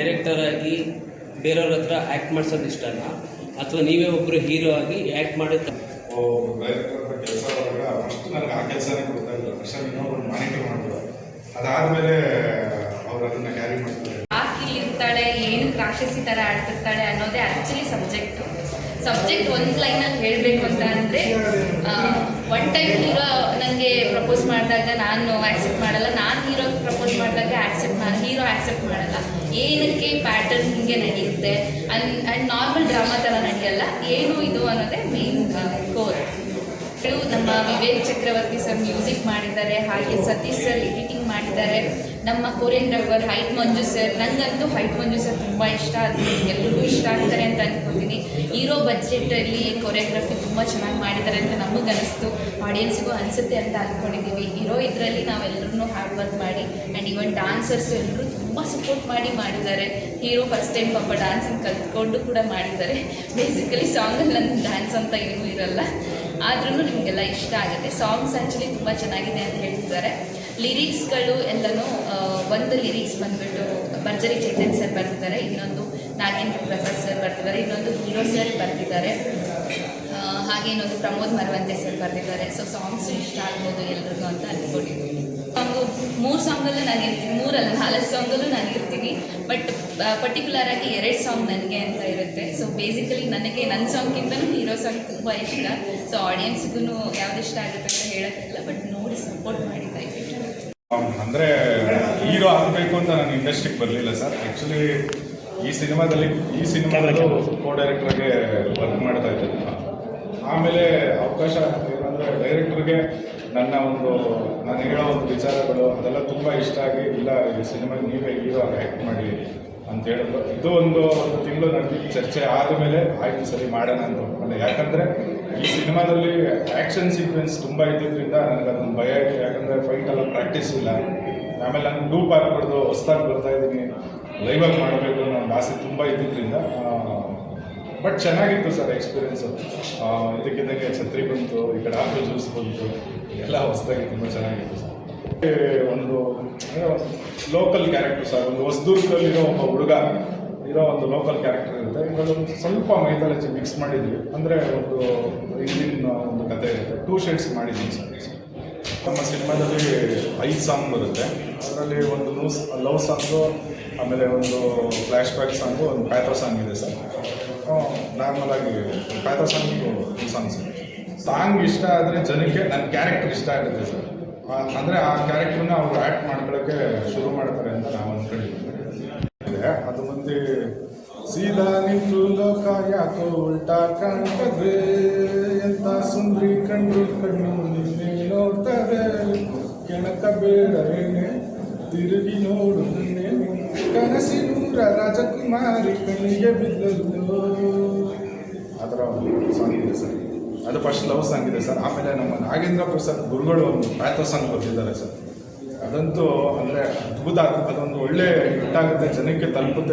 Director ಆಗಿ ಬೇರೆಯವ್ರ ಹತ್ರ ಆ್ಯಕ್ಟ್ ಮಾಡಿಸೋದು ಇಷ್ಟನಾ, ಅಥವಾ ನೀವೇ ಒಬ್ಬರು ಹೀರೋ ಆಗಿ ಆ್ಯಕ್ಟ್ ಮಾಡೋದು? ಡೈರೆಕ್ಟರ್ ಕೆಲಸ ಬರುವಾಗ ಫಸ್ಟ್ ನನಗೆ ಆ ಕೆಲಸನೇ ಕೊಡ್ತಾ ಇದ್ರು. ಫಸ್ಟ್ ಇನ್ನೊಬ್ರು ಮಾನಿಟರ್ ಮಾಡ್ತಾರೆ, ಅದಾದಮೇಲೆ ಅವ್ರು ಅದನ್ನು ಕ್ಯಾರಿ ಮಾಡ್ತಾರೆ. ಇರ್ತಾಳೆ, ಏನಕ್ಕೆ ರಾಕ್ಷಸಿ ಥರ ಆಡ್ತಿರ್ತಾಳೆ ಅನ್ನೋದೇ ಆ್ಯಕ್ಚುಲಿ ಸಬ್ಜೆಕ್ಟ್ ಒಂದು ಲೈನಲ್ಲಿ ಹೇಳಬೇಕು ಅಂತ ಅಂದರೆ, ಒನ್ ಟೈಮ್ ಹೀರೋ ನನಗೆ ಪ್ರಪೋಸ್ ಮಾಡಿದಾಗ ನಾನು ಆ್ಯಕ್ಸೆಪ್ಟ್ ಮಾಡಲ್ಲ, ನಾನು ಹೀರೋಗೆ ಪ್ರಪೋಸ್ ಮಾಡಿದಾಗ ಹೀರೋ ಆ್ಯಕ್ಸೆಪ್ಟ್ ಮಾಡಲ್ಲ. ಏನಕ್ಕೆ ಪ್ಯಾಟರ್ನ್ ಹಿಂಗೆ ನಡೆಯುತ್ತೆ ಆ್ಯಂಡ್ ನಾರ್ಮಲ್ ಡ್ರಾಮಾ ಥರ ನಡೆಯಲ್ಲ, ಏನು ಇದು ಅನ್ನೋದೇ ಮೇನ್ ಕೋರ್. ನಮ್ಮ ವಿವೇಕ್ ಚಕ್ರವರ್ತಿ ಸರ್ ಮ್ಯೂಸಿಕ್ ಮಾಡಿದ್ದಾರೆ, ಹಾಗೆ ಸತೀಶ್ ಸರ್ ಎಡಿಟಿಂಗ್ ಮಾಡಿದ್ದಾರೆ. ನಮ್ಮ ಕೊರಿಯೋಗ್ರಾಫರ್ ಹೈಟ್ ಮಂಜು ಸರ್, ನನಗಂತೂ ಹೈಟ್ ಮಂಜು ಸರ್ ತುಂಬ ಇಷ್ಟ, ಅದು ಎಲ್ರಿಗೂ ಇಷ್ಟ ಆಗ್ತಾರೆ ಅಂತ ಅಂದ್ಕೊತೀನಿ. ಹೀರೋ ಬಜೆಟಲ್ಲಿ ಕೊರಿಯೋಗ್ರಫಿ ತುಂಬ ಚೆನ್ನಾಗಿ ಮಾಡಿದ್ದಾರೆ ಅಂತ ನಮಗನ್ನಿಸ್ತು, ಆಡಿಯನ್ಸಿಗೂ ಅನಿಸುತ್ತೆ ಅಂತ ಅಂದ್ಕೊಂಡಿದ್ದೀವಿ. ಹೀರೋ ಇದರಲ್ಲಿ ನಾವೆಲ್ಲರೂ ಹಾರ್ಡ್ ವರ್ಕ್ ಮಾಡಿ ಆ್ಯಂಡ್ ಈವನ್ ಡಾನ್ಸರ್ಸು ಎಲ್ಲರೂ ತುಂಬ ಸಪೋರ್ಟ್ ಮಾಡಿದ್ದಾರೆ. ಹೀರೋ ಫಸ್ಟ್ ಟೈಮ್ ಪಾಪ ಡ್ಯಾನ್ಸಿಂಗ್ ಕಲ್ತ್ಕೊಂಡು ಕೂಡ ಮಾಡಿದ್ದಾರೆ. ಬೇಸಿಕಲಿ ಸಾಂಗಲ್ಲಿ ನನ್ನ ಡ್ಯಾನ್ಸ್ ಅಂತ ಏನೂ ಇರಲ್ಲ, ಆದ್ರೂ ನಿಮಗೆಲ್ಲ ಇಷ್ಟ ಆಗುತ್ತೆ. ಸಾಂಗ್ಸ್ ಆ್ಯಕ್ಚುಲಿ ತುಂಬ ಚೆನ್ನಾಗಿದೆ ಅಂತ ಹೇಳ್ತಿದ್ದಾರೆ. ಲಿರಿಕ್ಸ್ಗಳು ಎಲ್ಲನೂ, ಒಂದು ಲಿರಿಕ್ಸ್ ಬಂದುಬಿಟ್ಟು ಭರ್ಜರಿ ಚೇತನ್ ಸರ್ ಬರ್ತಿದ್ದಾರೆ, ಇನ್ನೊಂದು ನಾಗೇಂದ್ರ ಪ್ರಸಾದ್ ಸರ್ ಬರ್ತಿದ್ದಾರೆ, ಇನ್ನೊಂದು ಹೀರೋ ಸರ್ ಬರ್ತಿದ್ದಾರೆ, ಹಾಗೆ ಇನ್ನೊಂದು ಪ್ರಮೋದ್ ಮರವಂತೆ ಸರ್ ಬರ್ತಿದ್ದಾರೆ. ಸೊ ಸಾಂಗ್ಸು ಇಷ್ಟ ಆಗ್ಬೋದು ಎಲ್ರಿಗೂ ಅಂತ ಅಂದ್ಕೊಂಡಿದ್ದೀನಿ. ಮೂರು ಸಾಂಗಲ್ಲೂ ನಾನು ಇರ್ತೀನಿ, 4 ಸಾಂಗಲ್ಲೂ ನಾನು ಇರ್ತೀನಿ. ಬಟ್ ಪರ್ಟಿಕ್ಯುಲರಾಗಿ 2 ಸಾಂಗ್ ನನಗೆ ಅಂತ ಇರುತ್ತೆ. ಸೊ ಬೇಸಿಕಲಿ ನನಗೆ ನನ್ನ ಸಾಂಗ್ಗಿಂತಲೂ ಹೀರೋ ಸಾಂಗ್ ತುಂಬ ಇಷ್ಟ. ಸೊ ಆಡಿಯನ್ಸ್ಗೂ ಯಾವ್ದು ಇಷ್ಟ ಆಗುತ್ತೆ ಅಂತ ಹೇಳೋಕ್ಕಿಲ್ಲ, ಬಟ್ ನೋಡಿ ಸಪೋರ್ಟ್ ಮಾಡಿ ದಯವಿಟ್ಟು. ಅಂದರೆ ಹೀರೋ ಆಗಬೇಕು ಅಂತ ನಾನು ಇಂಡಸ್ಟ್ರಿಗೆ ಬರಲಿಲ್ಲ ಸರ್. ಆ್ಯಕ್ಚುಲಿ ಈ ಸಿನಿಮಾದಲ್ಲೂ ಕೋ ಡೈರೆಕ್ಟ್ರಿಗೆ ವರ್ಕ್ ಮಾಡ್ತಾ ಇದ್ದೆ. ಆಮೇಲೆ ಅವಕಾಶ ಏನಂದರೆ ಡೈರೆಕ್ಟ್ರಿಗೆ ನಾನು ಹೇಳೋ ಒಂದು ವಿಚಾರಗಳು ಅದೆಲ್ಲ ತುಂಬ ಇಷ್ಟ ಆಗಿ, ಇಲ್ಲ ಈ ಸಿನಿಮಾಗೆ ನೀವೇ ಹೀರೋ ಆ್ಯಕ್ಟ್ ಮಾಡಿ ಅಂತ ಹೇಳಿದ್ರು. ಇದು ಒಂದು ತಿಂಗಳು ನಡೆದಿದ್ದು ಚರ್ಚೆ ಆದಮೇಲೆ ಆಯಿತು ಸರಿ ಮಾಡೋಣ ಅಂತ ಅಂದ್ಕೊಂಡೆ. ಯಾಕಂದರೆ ಈ ಸಿನಿಮಾದಲ್ಲಿ ಆ್ಯಕ್ಷನ್ ಸೀಕ್ವೆನ್ಸ್ ತುಂಬ ಇದ್ದಿದ್ದರಿಂದ ನನಗೆ ಅದೊಂದು ಭಯ ಇದೆ. ಯಾಕಂದರೆ ಫೈಟೆಲ್ಲ ಪ್ರಾಕ್ಟೀಸ್ ಇಲ್ಲ, ಆಮೇಲೆ ನನಗೆ ಡೂಪ್ ಹಾಕ್ಬಿಡ್ದು ಹೊಸ್ದಾಗಿ ಬರ್ತಾಯಿದ್ದೀನಿ, ಲೈವಾಗಿ ಮಾಡಬೇಕು ಅನ್ನೋ ಒಂದು ಆಸೆ ತುಂಬ ಇದ್ದಿದ್ದರಿಂದ. ಬಟ್ ಚೆನ್ನಾಗಿತ್ತು ಸರ್ ಎಕ್ಸ್ಪೀರಿಯೆನ್ಸು. ಇದಕ್ಕಿದ್ದಂಗೆ ಛತ್ರಿ ಬಂತು, ಈ ಕಡೆ ಆಪಲ್ ಜ್ಯೂಸ್ ಬಂತು, ಎಲ್ಲ ಹೊಸದಾಗಿ ತುಂಬ ಚೆನ್ನಾಗಿತ್ತು ಸರ್. ಒಂದು ಲೋಕಲ್ ಕ್ಯಾರೆಕ್ಟರ್ ಸರ್, ಒಂದು ಹೊಸದುರ್ಗದಲ್ಲಿರೋ ಒಬ್ಬ ಹುಡುಗ ಇರೋ ಒಂದು ಲೋಕಲ್ ಕ್ಯಾರೆಕ್ಟರ್ ಇರುತ್ತೆ. ಇದೊಂದು ಸ್ವಲ್ಪ ಮೈಥಾಲಜಿ ಮಿಕ್ಸ್ ಮಾಡಿದ್ವಿ, ಅಂದರೆ ಒಂದು ಇಂಡಿಯನ್ ಒಂದು ಕಥೆ ಇರುತ್ತೆ. 2 ಶೇಡ್ಸ್ ಮಾಡಿದ್ದೀನಿ ಸರ್. ನಮ್ಮ ಸಿನಿಮಾದಲ್ಲಿ 5 ಸಾಂಗ್ ಬರುತ್ತೆ. ಅದರಲ್ಲಿ ಒಂದು ಲವ್ ಸಾಂಗು, ಆಮೇಲೆ ಒಂದು ಫ್ಲ್ಯಾಶ್ ಬ್ಯಾಕ್ ಸಾಂಗು, ಒಂದು ಪ್ಯಾಥೋ ಸಾಂಗ್ ಇದೆ ಸರ್. ನಾರ್ಮಲಾಗಿ ಪ್ಯಾಥೋ ಸಾಂಗು 2 ಸಾಂಗ್ಸ್. ಸಾಂಗ್ ಇಷ್ಟ ಆದರೆ ಜನಕ್ಕೆ ನನ್ನ ಕ್ಯಾರೆಕ್ಟರ್ ಇಷ್ಟ ಆಗುತ್ತೆ ಸರ್. ಅಂದರೆ ಆ ಕ್ಯಾರೆಕ್ಟ್ರನ್ನ ಅವರು ಆ್ಯಕ್ಟ್ ಮಾಡ್ಕೊಳ್ಳೋಕ್ಕೆ ಶುರು ಮಾಡ್ತಾರೆ ಅಂತ ನಾವು ಅಂದ್ಕೊಂಡಿದ್ದೀವಿ. ಅದು ಮುಂದೆ ಸೀದಾ ನಿಂತು ಲೋಕ ಯಾಕೋ ಉಲ್ಟಾ ಕಾಣ್ತದೆ, ಎಂಥ ಸುಂದ್ರಿ ಕಣ್ಣು ನಿನ್ನೆ ನೋಡ್ತದೆ, ಕೆಣಕ ಬೇಡವೇನೆ ತಿರುಗಿ ನೋಡು ನಿನ್ನೆ, ಕನಸಿನೂರ ರಾಜಕುಮಾರಿ ಕಣ್ಣಿಗೆ ಬಿದ್ದಲ್ಲೋ. ಆ ಥರ ಸಾಂಗ್ ಇದೆ ಸರ್. ಅದು ಫಸ್ಟ್ ಲವ್ ಸಾಂಗ್ ಇದೆ ಸರ್. ಆಮೇಲೆ ನಮ್ಮ ನಾಗೇಂದ್ರ ಪ್ರಸಾದ್ ಗುರುಗಳು ಒಂದು ಪ್ಯಾಥೋ ಸಾಂಗ್ ಬರ್ತಿದ್ದಾರೆ ಸರ್. ಅದಂತೂ ಅಂದರೆ ಅದ್ಭುತ. ಅದೊಂದು ಒಳ್ಳೆ ಹಿಟ್ಟಾಗುತ್ತೆ, ಜನಕ್ಕೆ ತಲುಪುತ್ತೆ.